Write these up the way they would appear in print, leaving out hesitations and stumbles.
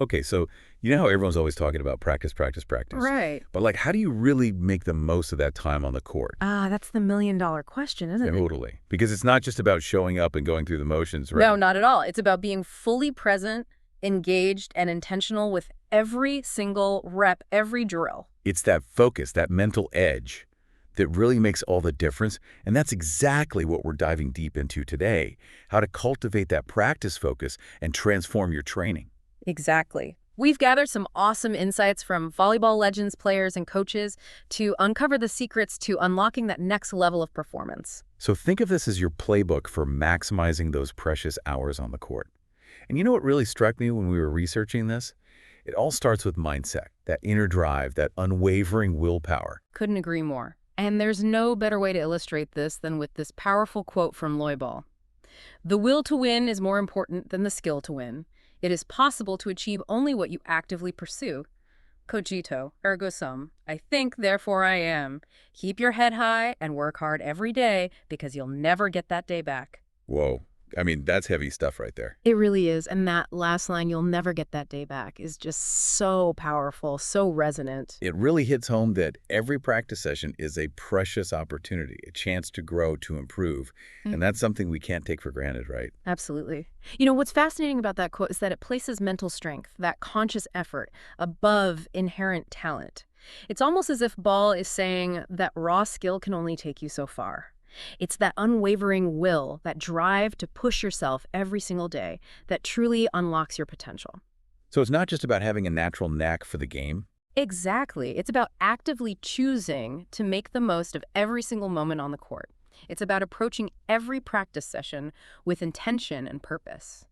Okay, so you know how everyone's always talking about practice, practice, practice. Right. But like, how do you really make the most of that time on the court? Ah, that's the million-dollar question, isn't it? Totally. Because it's not just about showing up and going through the motions, No, right? not at all. It's about being fully present, engaged, and intentional with every single rep, every drill. It's that focus, that mental edge that really makes all the difference. And that's exactly what we're diving deep into today, how to cultivate that practice focus and transform your training. Exactly. We've gathered some awesome insights from volleyball legends, players, and coaches to uncover the secrets to unlocking that next level of performance. So think of this as your playbook for maximizing those precious hours on the court. And you know what really struck me when we were researching this? It all starts with mindset, that inner drive, that unwavering willpower. Couldn't agree more. And there's no better way to illustrate this than with this powerful quote from Loibal. The will to win is more important than the skill to win. It is possible to achieve only what you actively pursue. Cogito, ergo sum. I think, therefore I am. Keep your head high and work hard every day because you'll never get that day back. Whoa. I mean, that's heavy stuff right there. It really is. And that last line, you'll never get that day back, is just so powerful, so resonant. It really hits home that every practice session is a precious opportunity, a chance to grow, to improve. And that's something we can't take for granted, right? Absolutely. You know, what's fascinating about that quote is that it places mental strength, that conscious effort, above inherent talent. It's almost as if Ball is saying that raw skill can only take you so far. It's that unwavering will, that drive to push yourself every single day that truly unlocks your potential. So it's not just about having a natural knack for the game. Exactly. It's about actively choosing to make the most of every single moment on the court. It's about approaching every practice session with intention and purpose.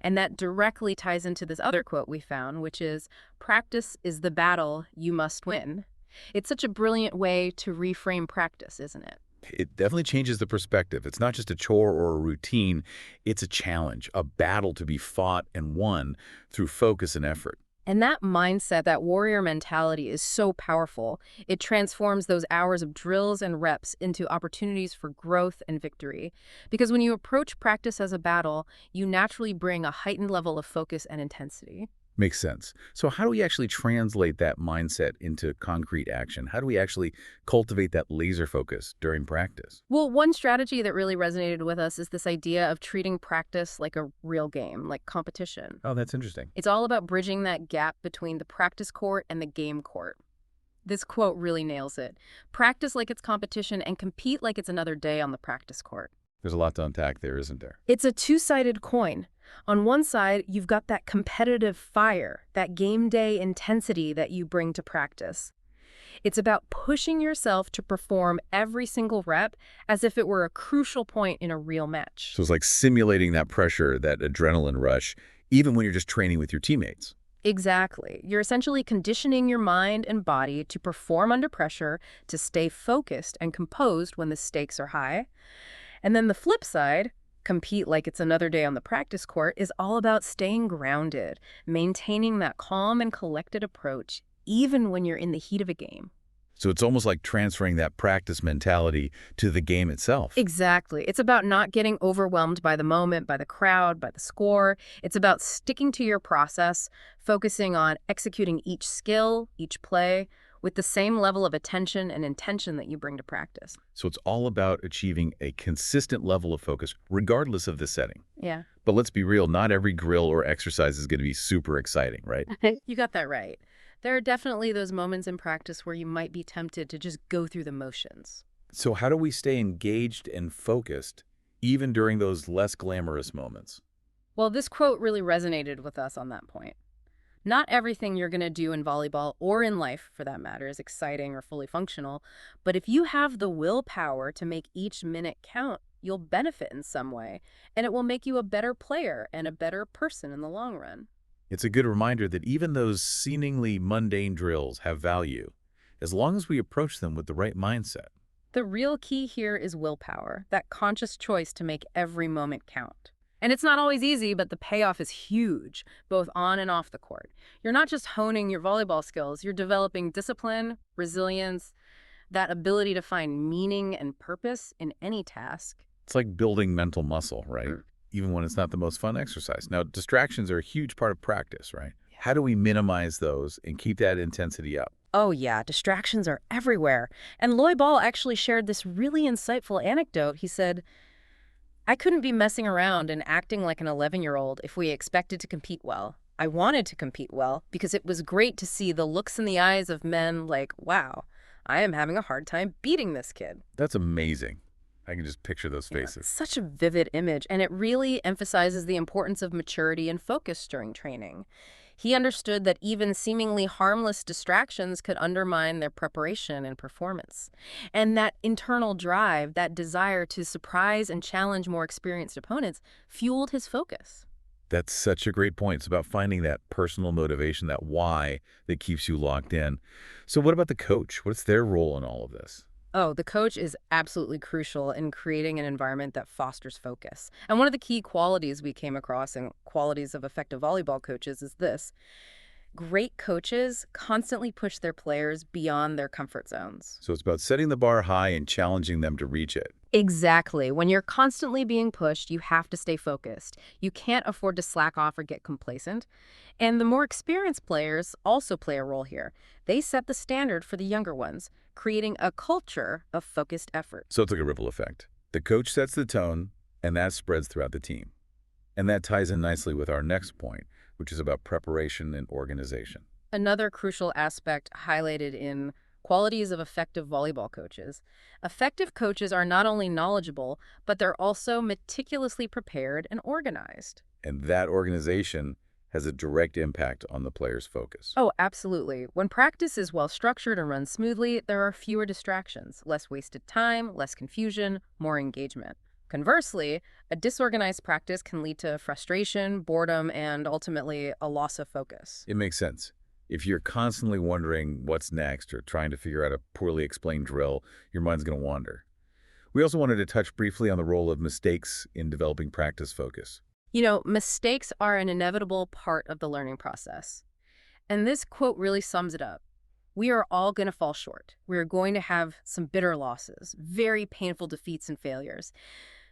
And that directly ties into this other quote we found, which is, practice is the battle you must win. It's such a brilliant way to reframe practice, isn't it? It definitely changes the perspective. It's not just a chore or a routine. It's a challenge, a battle to be fought and won through focus and effort. And that mindset, that warrior mentality is so powerful. It transforms those hours of drills and reps into opportunities for growth and victory. Because when you approach practice as a battle, you naturally bring a heightened level of focus and intensity. Makes sense. So how do we actually translate that mindset into concrete action? How do we actually cultivate that laser focus during practice? Well, one strategy that really resonated with us is this idea of treating practice like a real game, like competition. Oh, that's interesting. It's all about bridging that gap between the practice court and the game court. This quote really nails it. Practice like it's competition and compete like it's another day on the practice court. There's a lot to unpack there, isn't there? It's a two-sided coin. On one side, you've got that competitive fire, that game day intensity that you bring to practice. It's about pushing yourself to perform every single rep as if it were a crucial point in a real match. So it's like simulating that pressure, that adrenaline rush, even when you're just training with your teammates. Exactly. You're essentially conditioning your mind and body to perform under pressure, to stay focused and composed when the stakes are high. And then the flip side, compete like it's another day on the practice court, is all about staying grounded, maintaining that calm and collected approach, even when you're in the heat of a game. So it's almost like transferring that practice mentality to the game itself. Exactly. It's about not getting overwhelmed by the moment, by the crowd, by the score. It's about sticking to your process, focusing on executing each skill, each play, with the same level of attention and intention that you bring to practice. So it's all about achieving a consistent level of focus, regardless of the setting. Yeah. But let's be real, not every drill or exercise is going to be super exciting, right? You got that right. There are definitely those moments in practice where you might be tempted to just go through the motions. So how do we stay engaged and focused even during those less glamorous moments? Well, this quote really resonated with us on that point. Not everything you're going to do in volleyball or in life, for that matter, is exciting or fully functional. But if you have the willpower to make each minute count, you'll benefit in some way, and it will make you a better player and a better person in the long run. It's a good reminder that even those seemingly mundane drills have value, as long as we approach them with the right mindset. The real key here is willpower, that conscious choice to make every moment count. And it's not always easy, but the payoff is huge, both on and off the court. You're not just honing your volleyball skills, you're developing discipline, resilience, that ability to find meaning and purpose in any task. It's like building mental muscle, right? Even when it's not the most fun exercise. Now, distractions are a huge part of practice, right? How do we minimize those and keep that intensity up? Oh yeah, distractions are everywhere. And Loy Ball actually shared this really insightful anecdote. He said, I couldn't be messing around and acting like an 11-year-old if we expected to compete well. I wanted to compete well because it was great to see the looks in the eyes of men like, wow, I am having a hard time beating this kid. That's amazing. I can just picture those Yeah, faces. such a vivid image, and it really emphasizes the importance of maturity and focus during training. He understood that even seemingly harmless distractions could undermine their preparation and performance. And that internal drive, that desire to surprise and challenge more experienced opponents, fueled his focus. That's such a great point. It's about finding that personal motivation, that why that keeps you locked in. So what about the coach? What's their role in all of this? Oh, the coach is absolutely crucial in creating an environment that fosters focus. And one of the key qualities we came across in qualities of effective volleyball coaches is this. Great coaches constantly push their players beyond their comfort zones. So it's about setting the bar high and challenging them to reach it. Exactly. When you're constantly being pushed, you have to stay focused. You can't afford to slack off or get complacent. And the more experienced players also play a role here. They set the standard for the younger ones, creating a culture of focused effort. So it's like a ripple effect. The coach sets the tone, and that spreads throughout the team. And that ties in nicely with our next point, which is about preparation and organization. Another crucial aspect highlighted in qualities of effective volleyball coaches. Effective coaches are not only knowledgeable, but they're also meticulously prepared and organized. And that organization has a direct impact on the player's focus. Oh, absolutely. When practice is well structured and runs smoothly, there are fewer distractions, less wasted time, less confusion, more engagement. Conversely, a disorganized practice can lead to frustration, boredom, and ultimately a loss of focus. It makes sense. If you're constantly wondering what's next or trying to figure out a poorly explained drill, your mind's going to wander. We also wanted to touch briefly on the role of mistakes in developing practice focus. You know, mistakes are an inevitable part of the learning process. And this quote really sums it up. We are all going to fall short. We are going to have some bitter losses, very painful defeats and failures.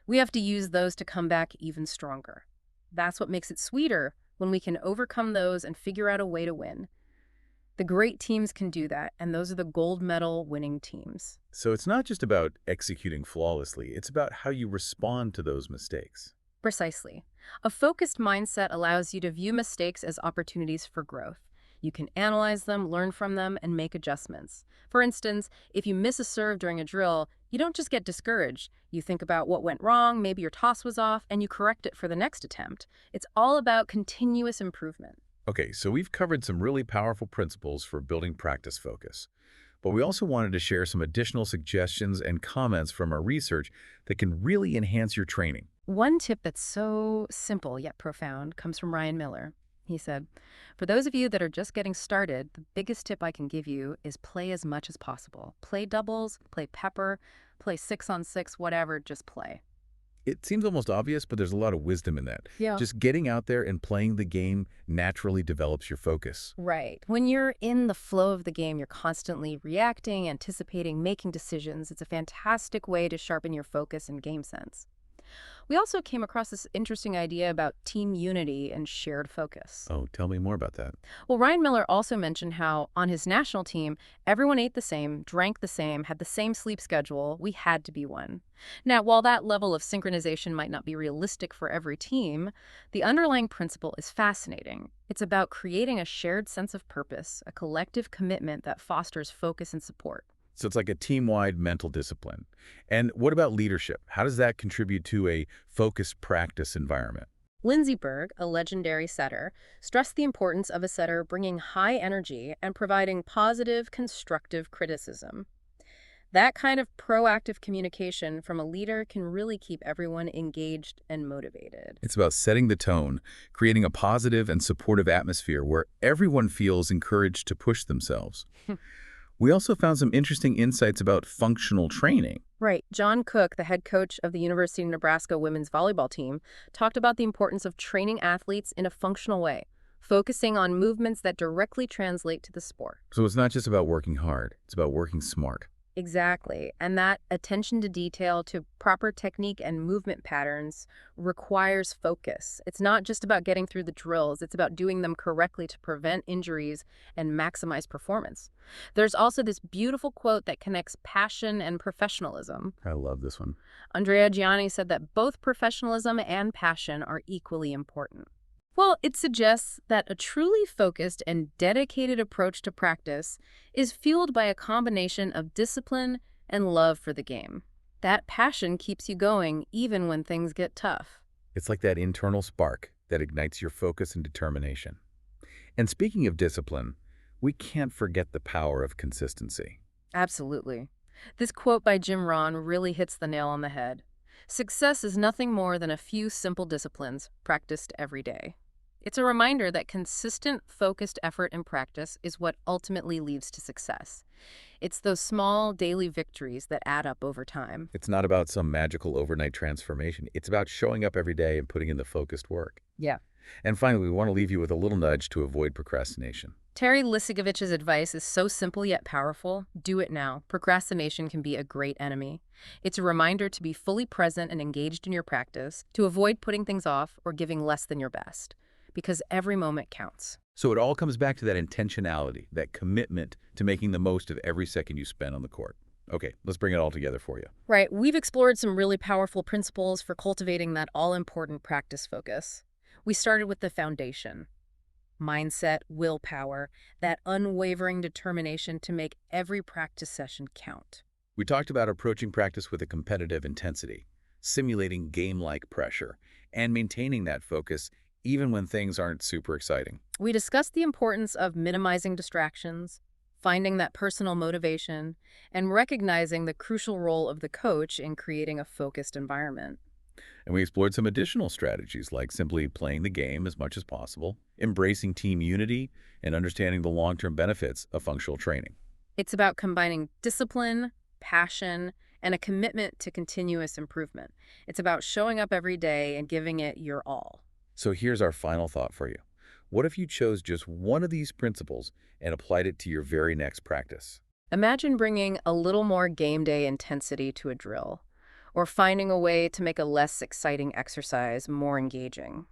We have to use those to come back even stronger. That's what makes it sweeter when we can overcome those and figure out a way to win. The great teams can do that, and those are the gold medal winning teams. So it's not just about executing flawlessly, it's about how you respond to those mistakes. Precisely. A focused mindset allows you to view mistakes as opportunities for growth. You can analyze them, learn from them, and make adjustments. For instance, if you miss a serve during a drill, you don't just get discouraged. You think about what went wrong, maybe your toss was off, and you correct it for the next attempt. It's all about continuous improvement. Okay, so we've covered some really powerful principles for building practice focus. But we also wanted to share some additional suggestions and comments from our research that can really enhance your training. One tip that's so simple yet profound comes from Ryan Miller. He said, for those of you that are just getting started, the biggest tip I can give you is play as much as possible. Play doubles, play pepper, play 6-on-6, whatever, just play. It seems almost obvious, but there's a lot of wisdom in that. Yeah. Just getting out there and playing the game naturally develops your focus. Right. When you're in the flow of the game, you're constantly reacting, anticipating, making decisions. It's a fantastic way to sharpen your focus and game sense. We also came across this interesting idea about team unity and shared focus. Oh, tell me more about that. Well, Ryan Miller also mentioned how on his national team, everyone ate the same, drank the same, had the same sleep schedule. We had to be one. Now, while that level of synchronization might not be realistic for every team, the underlying principle is fascinating. It's about creating a shared sense of purpose, a collective commitment that fosters focus and support. So it's like a team-wide mental discipline. And what about leadership? How does that contribute to a focused practice environment? Lindsey Berg, a legendary setter, stressed the importance of a setter bringing high energy and providing positive, constructive criticism. That kind of proactive communication from a leader can really keep everyone engaged and motivated. It's about setting the tone, creating a positive and supportive atmosphere where everyone feels encouraged to push themselves. We also found some interesting insights about functional training. Right. John Cook, the head coach of the University of Nebraska women's volleyball team, talked about the importance of training athletes in a functional way, focusing on movements that directly translate to the sport. So it's not just about working hard, it's about working smart. Exactly. And that attention to detail, to proper technique and movement patterns requires focus. It's not just about getting through the drills, it's about doing them correctly to prevent injuries and maximize performance. There's also this beautiful quote that connects passion and professionalism. I love this one. Andrea Gianni said that both professionalism and passion are equally important. Well, it suggests that a truly focused and dedicated approach to practice is fueled by a combination of discipline and love for the game. That passion keeps you going even when things get tough. It's like that internal spark that ignites your focus and determination. And speaking of discipline, we can't forget the power of consistency. Absolutely. This quote by Jim Rohn really hits the nail on the head. Success is nothing more than a few simple disciplines practiced every day. It's a reminder that consistent, focused effort and practice is what ultimately leads to success. It's those small daily victories that add up over time. It's not about some magical overnight transformation. It's about showing up every day and putting in the focused work. Yeah. And finally, we want to leave you with a little nudge to avoid procrastination. Terry Lisigovich's advice is so simple yet powerful. Do it now. Procrastination can be a great enemy. It's a reminder to be fully present and engaged in your practice, to avoid putting things off or giving less than your best, because every moment counts. So it all comes back to that intentionality, that commitment to making the most of every second you spend on the court. Okay, let's bring it all together for you. Right, we've explored some really powerful principles for cultivating that all-important practice focus. We started with the foundation: mindset, willpower, that unwavering determination to make every practice session count. We talked about approaching practice with a competitive intensity, simulating game-like pressure, and maintaining that focus even when things aren't super exciting. We discussed the importance of minimizing distractions, finding that personal motivation, and recognizing the crucial role of the coach in creating a focused environment. And we explored some additional strategies like simply playing the game as much as possible, embracing team unity, and understanding the long-term benefits of functional training. It's about combining discipline, passion, and a commitment to continuous improvement. It's about showing up every day and giving it your all. So here's our final thought for you. What if you chose just one of these principles and applied it to your very next practice? Imagine bringing a little more game day intensity to a drill, or finding a way to make a less exciting exercise more engaging.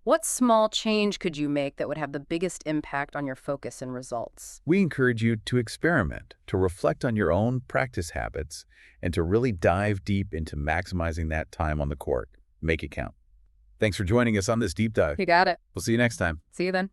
What small change could you make that would have the biggest impact on your focus and results? We encourage you to experiment, to reflect on your own practice habits, and to really dive deep into maximizing that time on the court. Make it count. Thanks for joining us on this deep dive. You got it. We'll see you next time. See you then.